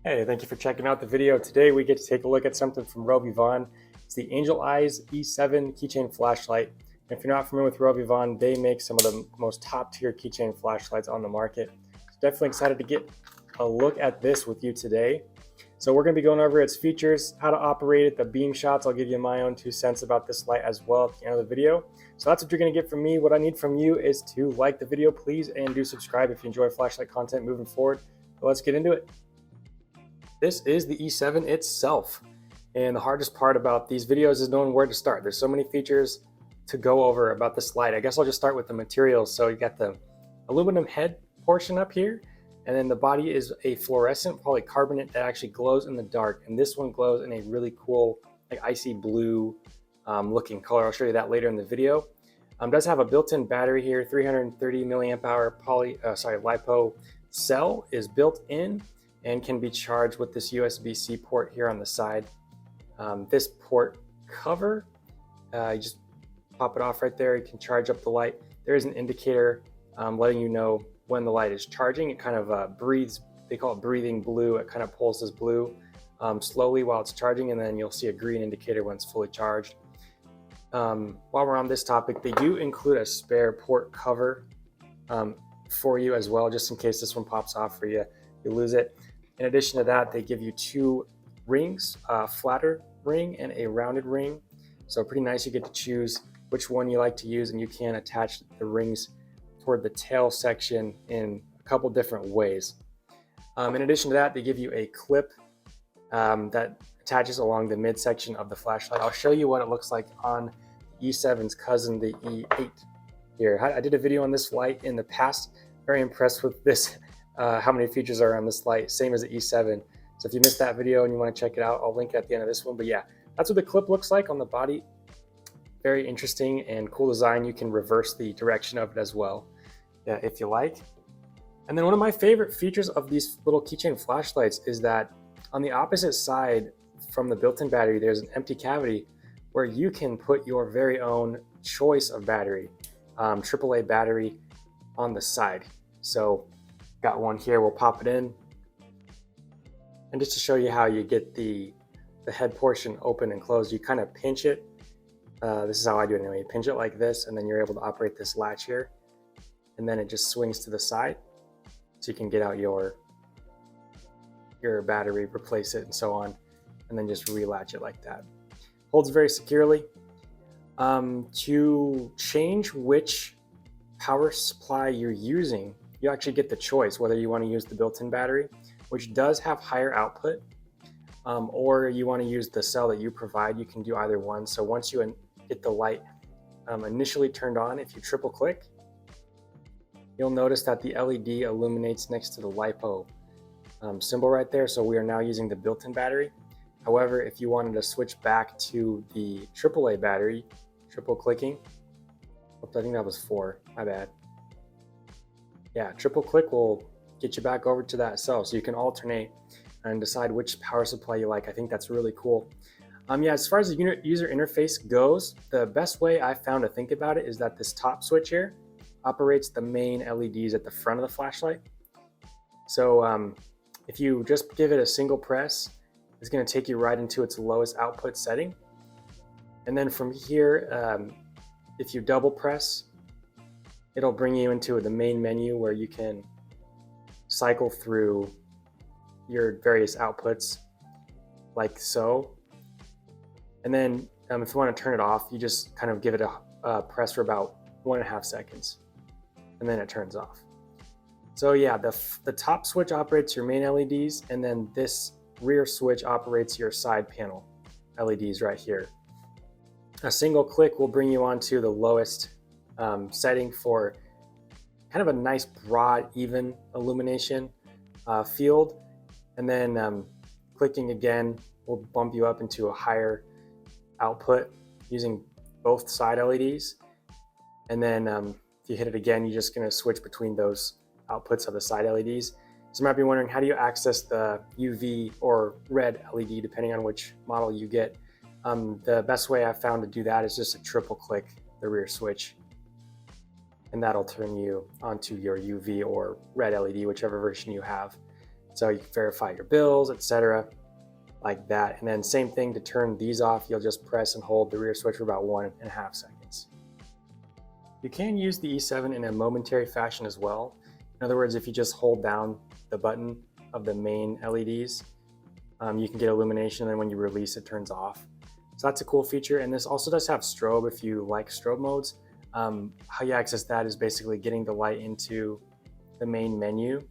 Hey, thank you for checking out the video. Today we get to take a look at something from RovyVon. It's the Angel Eyes E7 keychain flashlight. And if you're not familiar with RovyVon, they make some of the most top tier keychain flashlights on the market. So definitely excited to get a look at this with you today. So we're going to be going over its features, how to operate it, the beam shots. I'll give you my own 2 cents about this light as well at the end of the video. So that's what you're going to get from me. What I need from you is to like the video, please, and do subscribe if you enjoy flashlight content moving forward. But let's get into it. This is the E7 itself, and the hardest part about these videos is knowing where to start. There's so many features to go over about this light. I guess I'll just start with the materials. So you got the aluminum head portion up here, and then the body is a fluorescent polycarbonate that actually glows in the dark, and this one glows in a really cool, like icy blue looking color. I'll show you that later in the video. Does have a built-in battery here, 330 milliamp hour LiPo cell is built in and can be charged with this USB-C port here on the side. This port cover, you just pop it off right there. You can charge up the light. There is an indicator letting you know when the light is charging. It kind of breathes, they call it breathing blue. It kind of pulses blue slowly while it's charging, and then you'll see a green indicator when it's fully charged. While we're on this topic, they do include a spare port cover for you as well, just in case this one pops off for you, you lose it. In addition to that, they give you 2 rings, a flatter ring and a rounded ring. So pretty nice. You get to choose which one you like to use, and you can attach the rings toward the tail section in a couple different ways. In addition to that, they give you a clip that attaches along the midsection of the flashlight. I'll show you what it looks like on E7's cousin, the E8 here. I did a video on this light in the past. Very impressed with this. How many features are on this light, same as the E7. So if you missed that video and you want to check it out, I'll link it at the end of this one. But yeah, that's what the clip looks like on the body. Very interesting and cool design. You can reverse the direction of it as well, if you like. And then one of my favorite features of these little keychain flashlights is that on the opposite side from the built-in battery, there's an empty cavity where you can put your very own choice of battery, AAA battery on the side. So got one here, we'll pop it in. And just to show you how you get the head portion open and closed, you kind of pinch it. This is how I do it anyway. You pinch it like this, and then you're able to operate this latch here. And then it just swings to the side. So you can get out your battery, replace it, and so on. And then just relatch it like that. Holds very securely. To change which power supply you're using, you actually get the choice whether you want to use the built-in battery, which does have higher output, or you want to use the cell that you provide. You can do either one. So once you get the light initially turned on, if you triple click, you'll notice that the LED illuminates next to the LiPo symbol right there. So we are now using the built-in battery. However, if you wanted to switch back to the AAA battery, triple clicking, oops, I think that was 4, my bad. Yeah, triple click will get you back over to that cell, so you can alternate and decide which power supply you like. I think that's really cool. Yeah, as far as the user interface goes, the best way I found to think about it is that this top switch here operates the main LEDs at the front of the flashlight. So if you just give it a single press, it's going to take you right into its lowest output setting. And then from here, if you double press, it'll bring you into the main menu where you can cycle through your various outputs like so. And then if you want to turn it off, you just kind of give it a press for about 1.5 seconds, and then it turns off. So yeah, the top switch operates your main LEDs, and then this rear switch operates your side panel LEDs right here. A single click will bring you onto the lowest setting for kind of a nice broad even illumination field, and then clicking again will bump you up into a higher output using both side LEDs. And then if you hit it again, you're just going to switch between those outputs of the side LEDs. So you might be wondering, how do you access the UV or red LED depending on which model you get? The best way I've found to do that is just to triple click the rear switch, and that'll turn you onto your UV or red LED, whichever version you have. So you can verify your bills, etc., like that. And then same thing to turn these off, you'll just press and hold the rear switch for about 1.5 seconds. You can use the E7 in a momentary fashion as well. In other words, if you just hold down the button of the main LEDs, you can get illumination, and then when you release it turns off. So that's a cool feature. And this also does have strobe if you like strobe modes. How you access that is basically getting the light into the main menu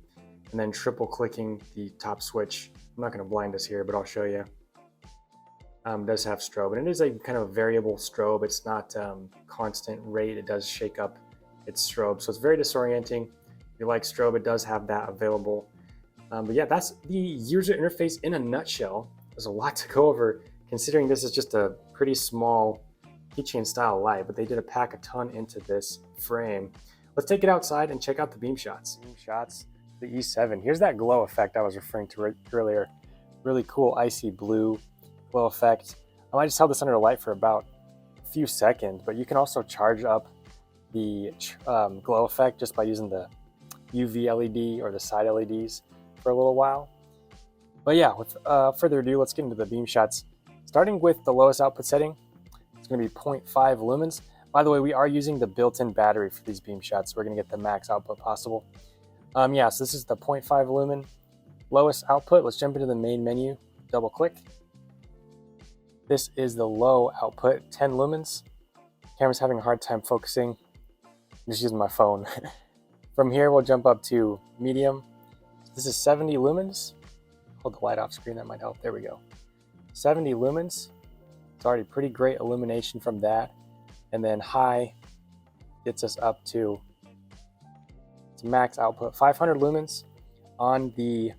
and then triple clicking the top switch. I'm not going to blind us here, but I'll show you. It does have strobe, and it is a kind of variable strobe. It's not constant rate. It does shake up its strobe, so it's very disorienting. If you like strobe, it does have that available. But yeah, that's the user interface in a nutshell. There's a lot to go over, considering this is just a pretty small keychain style light, but they did pack a ton into this frame. Let's take it outside and check out the beam shots. Beam shots, the E7. Here's that glow effect I was referring to earlier. Really cool icy blue glow effect. I just held this under the light for about a few seconds, but you can also charge up the glow effect just by using the UV LED or the side LEDs for a little while. But yeah, with further ado, let's get into the beam shots. Starting with the lowest output setting, it's going to be 0.5 lumens. By the way, we are using the built-in battery for these beam shots, so we're going to get the max output possible. Yeah, so this is the 0.5 lumen lowest output. Let's jump into the main menu, double click. This is the low output, 10 lumens. Camera's having a hard time focusing. I'm just using my phone. From here, we'll jump up to medium. This is 70 lumens. Hold the light off screen, that might help. There we go. 70 lumens. It's already pretty great illumination from that. And then high gets us up to its max output, 500 lumens on the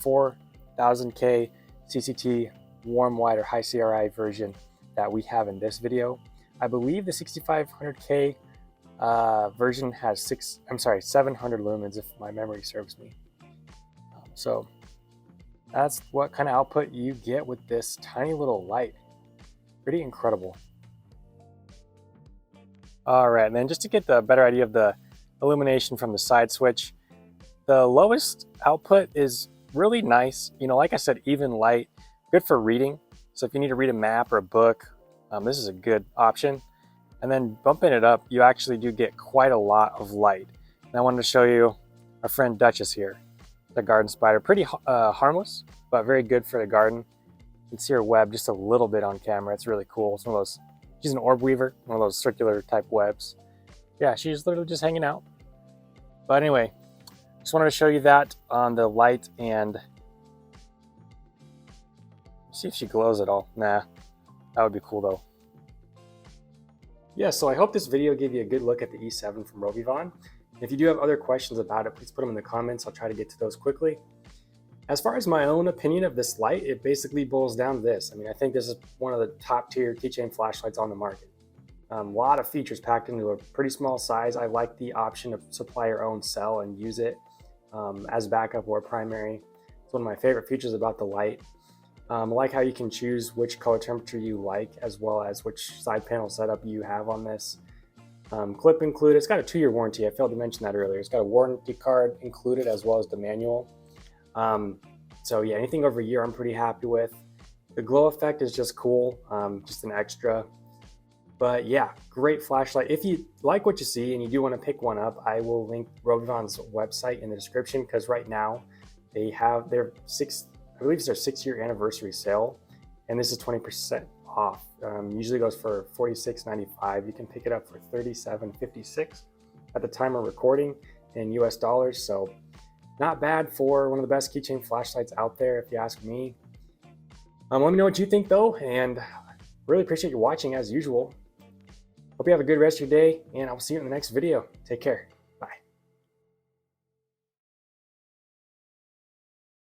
4000K CCT warm white or high CRI version that we have in this video. I believe the 6500K version has 700 lumens if my memory serves me. So that's what kind of output you get with this tiny little light. Pretty incredible. All right, and then just to get the better idea of the illumination from the side switch, the lowest output is really nice. You know, like I said, even light, good for reading. So if you need to read a map or a book, this is a good option. And then bumping it up, you actually do get quite a lot of light. And I wanted to show you our friend Duchess here, the garden spider. Pretty harmless, but very good for the garden. You can see her web just a little bit on camera. It's really cool. It's one of those, she's an orb weaver, one of those circular type webs. Yeah, she's literally just hanging out. But anyway, just wanted to show you that on the light, and see if she glows at all. Nah, that would be cool though. Yeah, so I hope this video gave you a good look at the E7 from RovyVon. If you do have other questions about it, please put them in the comments. I'll try to get to those quickly. As far as my own opinion of this light, it basically boils down to this. I mean, I think this is one of the top tier keychain flashlights on the market. A lot of features packed into a pretty small size. I like the option to supply your own cell and use it as backup or primary. It's one of my favorite features about the light. I like how you can choose which color temperature you like, as well as which side panel setup you have on this. Clip included. It's got a 2-year warranty. I failed to mention that earlier. It's got a warranty card included as well as the manual. So yeah, anything over a year I'm pretty happy with. The glow effect is just cool, just an extra. But yeah, great flashlight. If you like what you see and you do want to pick one up, I will link RovyVon's website in the description, because right now they have their I believe it's their 6-year anniversary sale, and this is 20% off. Usually goes for $46.95. You can pick it up for $37.56 at the time of recording in US dollars. So not bad for one of the best keychain flashlights out there, if you ask me. Let me know what you think though, and really appreciate you watching as usual. Hope you have a good rest of your day, and I will see you in the next video. Take care.